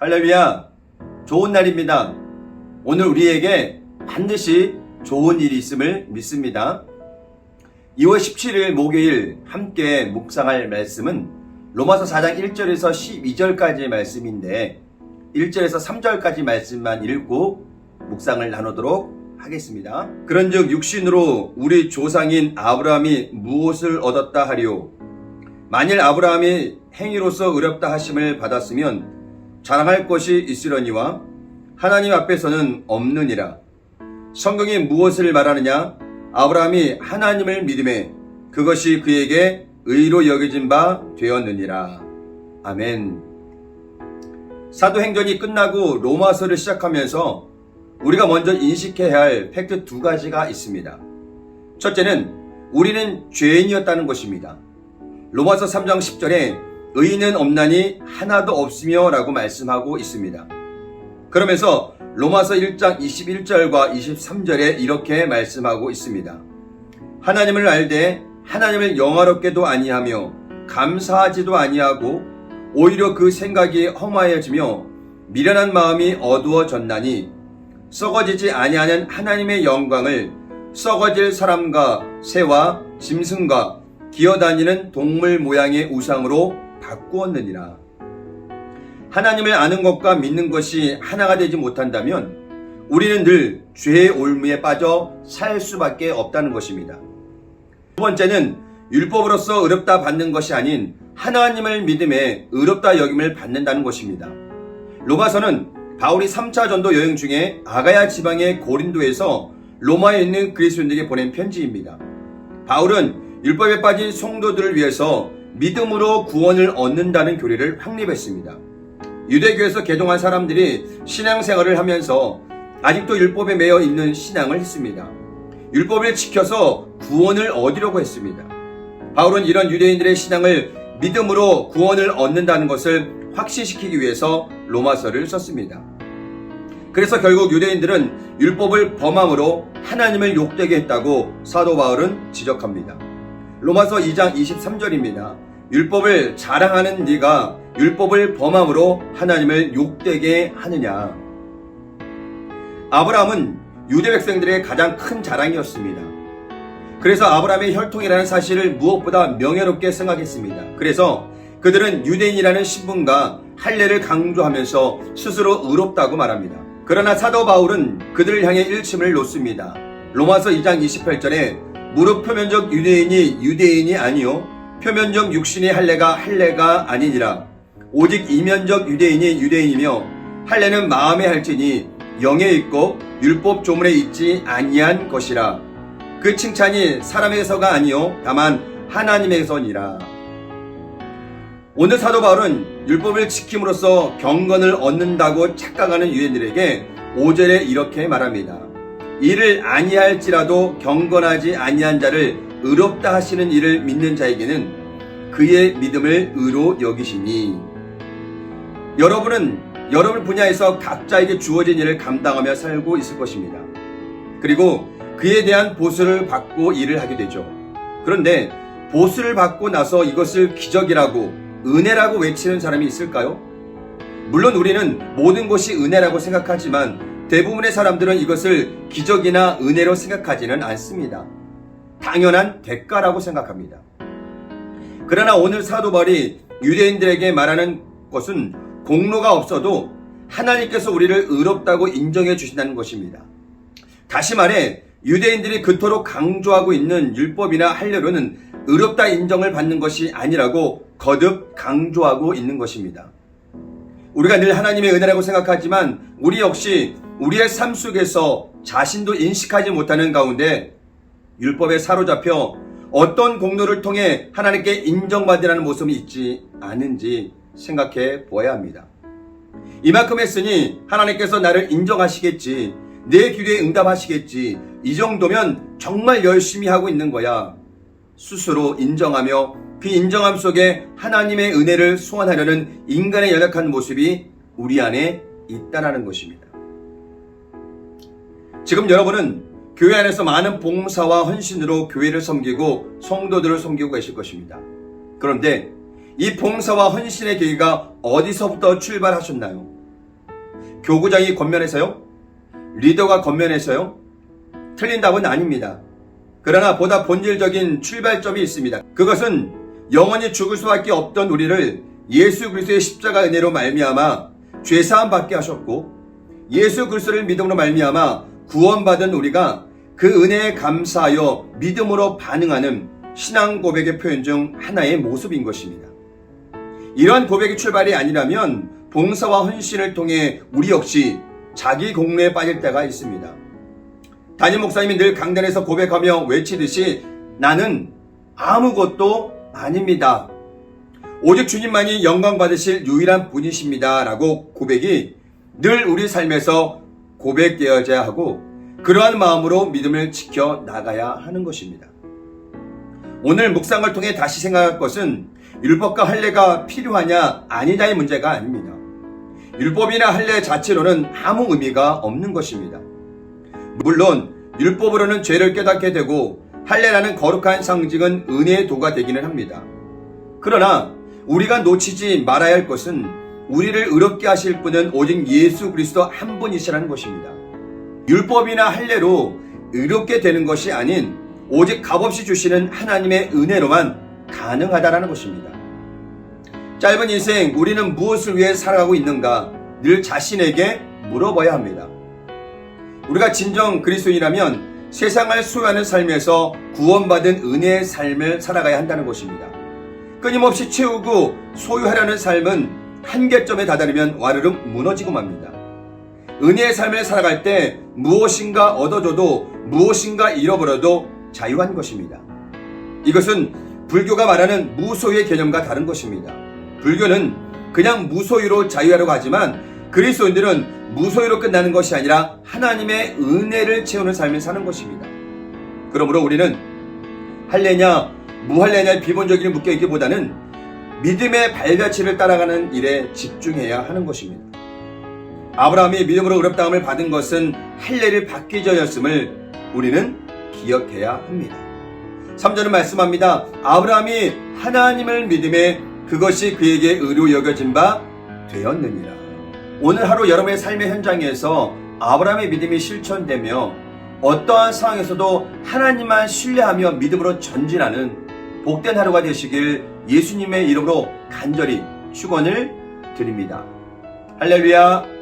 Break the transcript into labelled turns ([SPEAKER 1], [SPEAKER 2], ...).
[SPEAKER 1] 할렐루야, 좋은 날입니다. 오늘 우리에게 반드시 좋은 일이 있음을 믿습니다. 2월 17일 목요일 함께 묵상할 말씀은 로마서 4장 1절에서 12절까지의 말씀인데 1절에서 3절까지 말씀만 읽고 묵상을 나누도록 하겠습니다. 그런즉 육신으로 우리 조상인 아브라함이 무엇을 얻었다 하리요? 만일 아브라함이 행위로서 의롭다 하심을 받았으면 자랑할 것이 있으려니와 하나님 앞에서는 없느니라. 성경이 무엇을 말하느냐? 아브라함이 하나님을 믿음에 그것이 그에게 의로 여겨진 바 되었느니라. 아멘. 사도행전이 끝나고 로마서를 시작하면서 우리가 먼저 인식해야 할 팩트 두 가지가 있습니다. 첫째는 우리는 죄인이었다는 것입니다. 로마서 3장 10절에 의인은 없나니 하나도 없으며 라고 말씀하고 있습니다. 그러면서 로마서 1장 21절과 23절에 이렇게 말씀하고 있습니다. 하나님을 알되 하나님을 영화롭게도 아니하며 감사하지도 아니하고 오히려 그 생각이 험하여지며 미련한 마음이 어두워졌나니 썩어지지 아니하는 하나님의 영광을 썩어질 사람과 새와 짐승과 기어다니는 동물 모양의 우상으로 바꾸었느니라. 하나님을 아는 것과 믿는 것이 하나가 되지 못한다면 우리는 늘 죄의 올무에 빠져 살 수밖에 없다는 것입니다. 두 번째는 율법으로서 의롭다 받는 것이 아닌 하나님을 믿음에 의롭다 여김을 받는다는 것입니다. 로마서는 바울이 3차 전도 여행 중에 아가야 지방의 고린도에서 로마에 있는 그리스도인들에게 보낸 편지입니다. 바울은 율법에 빠진 성도들을 위해서 믿음으로 구원을 얻는다는 교리를 확립했습니다. 유대교에서 개종한 사람들이 신앙생활을 하면서 아직도 율법에 매여 있는 신앙을 했습니다. 율법을 지켜서 구원을 얻으려고 했습니다. 바울은 이런 유대인들의 신앙을 믿음으로 구원을 얻는다는 것을 확신시키기 위해서 로마서를 썼습니다. 그래서 결국 유대인들은 율법을 범함으로 하나님을 욕되게 했다고 사도 바울은 지적합니다. 로마서 2장 23절입니다. 율법을 자랑하는 네가 율법을 범함으로 하나님을 욕되게 하느냐. 아브라함은 유대 백성들의 가장 큰 자랑이었습니다. 그래서 아브라함의 혈통이라는 사실을 무엇보다 명예롭게 생각했습니다. 그래서 그들은 유대인이라는 신분과 할례를 강조하면서 스스로 의롭다고 말합니다. 그러나 사도 바울은 그들을 향해 일침을 놓습니다. 로마서 2장 28절에 무릇 표면적 유대인이 아니요 표면적 육신의 할례가 아니니라. 오직 이면적 유대인이며 할례는 마음에 할지니 영에 있고 율법 조문에 있지 아니한 것이라. 그 칭찬이 사람에게서가 아니요 다만 하나님에게서니라. 오늘 사도 바울은 율법을 지킴으로써 경건을 얻는다고 착각하는 유대인들에게 5절에 이렇게 말합니다. 이를 아니할지라도 경건하지 아니한 자를 의롭다 하시는 이를 믿는 자에게는 그의 믿음을 의로 여기시니. 여러분은 여러분 분야에서 각자에게 주어진 일을 감당하며 살고 있을 것입니다. 그리고 그에 대한 보수를 받고 일을 하게 되죠. 그런데 보수를 받고 나서 이것을 기적이라고 은혜라고 외치는 사람이 있을까요? 물론 우리는 모든 것이 은혜라고 생각하지만 대부분의 사람들은 이것을 기적이나 은혜로 생각하지는 않습니다. 당연한 대가라고 생각합니다. 그러나 오늘 사도 바울이 유대인들에게 말하는 것은 공로가 없어도 하나님께서 우리를 의롭다고 인정해 주신다는 것입니다. 다시 말해 유대인들이 그토록 강조하고 있는 율법이나 할례로는 의롭다 인정을 받는 것이 아니라고 거듭 강조하고 있는 것입니다. 우리가 늘 하나님의 은혜라고 생각하지만 우리 역시 우리의 삶 속에서 자신도 인식하지 못하는 가운데 율법에 사로잡혀 어떤 공로를 통해 하나님께 인정받으라는 모습이 있지 않은지 생각해 보아야 합니다. 이만큼 했으니 하나님께서 나를 인정하시겠지, 내 기도에 응답하시겠지, 이 정도면 정말 열심히 하고 있는 거야. 스스로 인정하며 그 인정함 속에 하나님의 은혜를 소원하려는 인간의 연약한 모습이 우리 안에 있다는 것입니다. 지금 여러분은 교회 안에서 많은 봉사와 헌신으로 교회를 섬기고 성도들을 섬기고 계실 것입니다. 그런데 이 봉사와 헌신의 계기가 어디서부터 출발하셨나요? 교구장이 겉면에서요? 리더가 겉면에서요? 틀린 답은 아닙니다. 그러나 보다 본질적인 출발점이 있습니다. 그것은 영원히 죽을 수밖에 없던 우리를 예수 그리스도의 십자가 은혜로 말미암아 죄사함 받게 하셨고, 예수 그리스도를 믿음으로 말미암아 구원받은 우리가 그 은혜에 감사하여 믿음으로 반응하는 신앙 고백의 표현 중 하나의 모습인 것입니다. 이러한 고백의 출발이 아니라면 봉사와 헌신을 통해 우리 역시 자기 공로에 빠질 때가 있습니다. 담임 목사님이 늘 강단에서 고백하며 외치듯이 나는 아무것도 아닙니다. 오직 주님만이 영광 받으실 유일한 분이십니다. 라고 고백이 늘 우리 삶에서 고백되어져야 하고, 그러한 마음으로 믿음을 지켜 나가야 하는 것입니다. 오늘 묵상을 통해 다시 생각할 것은 율법과 할례가 필요하냐 아니냐의 문제가 아닙니다. 율법이나 할례 자체로는 아무 의미가 없는 것입니다. 물론 율법으로는 죄를 깨닫게 되고 할례라는 거룩한 상징은 은혜의 도가 되기는 합니다. 그러나 우리가 놓치지 말아야 할 것은 우리를 의롭게 하실 분은 오직 예수 그리스도 한 분이시라는 것입니다. 율법이나 할례로 의롭게 되는 것이 아닌 오직 값없이 주시는 하나님의 은혜로만 가능하다라는 것입니다. 짧은 인생 우리는 무엇을 위해 살아가고 있는가 늘 자신에게 물어봐야 합니다. 우리가 진정 그리스도인이라면 세상을 소유하는 삶에서 구원받은 은혜의 삶을 살아가야 한다는 것입니다. 끊임없이 채우고 소유하려는 삶은 한계점에 다다르면 와르륵 무너지고 맙니다. 은혜의 삶을 살아갈 때 무엇인가 얻어줘도 무엇인가 잃어버려도 자유한 것입니다. 이것은 불교가 말하는 무소유의 개념과 다른 것입니다. 불교는 그냥 무소유로 자유하려고 하지만 그리스도인들은 무소유로 끝나는 것이 아니라 하나님의 은혜를 채우는 삶을 사는 것입니다. 그러므로 우리는 할례냐 무할례냐의 비본적인 묶여있기보다는 믿음의 발자취를 따라가는 일에 집중해야 하는 것입니다. 아브라함이 믿음으로 의롭다함을 받은 것은 할례를 받기 전이었음을 우리는 기억해야 합니다. 3절은 말씀합니다. 아브라함이 하나님을 믿음에 그것이 그에게 의로 여겨진 바 되었느니라. 오늘 하루 여러분의 삶의 현장에서 아브라함의 믿음이 실천되며 어떠한 상황에서도 하나님만 신뢰하며 믿음으로 전진하는 복된 하루가 되시길 예수님의 이름으로 간절히 축원을 드립니다. 할렐루야.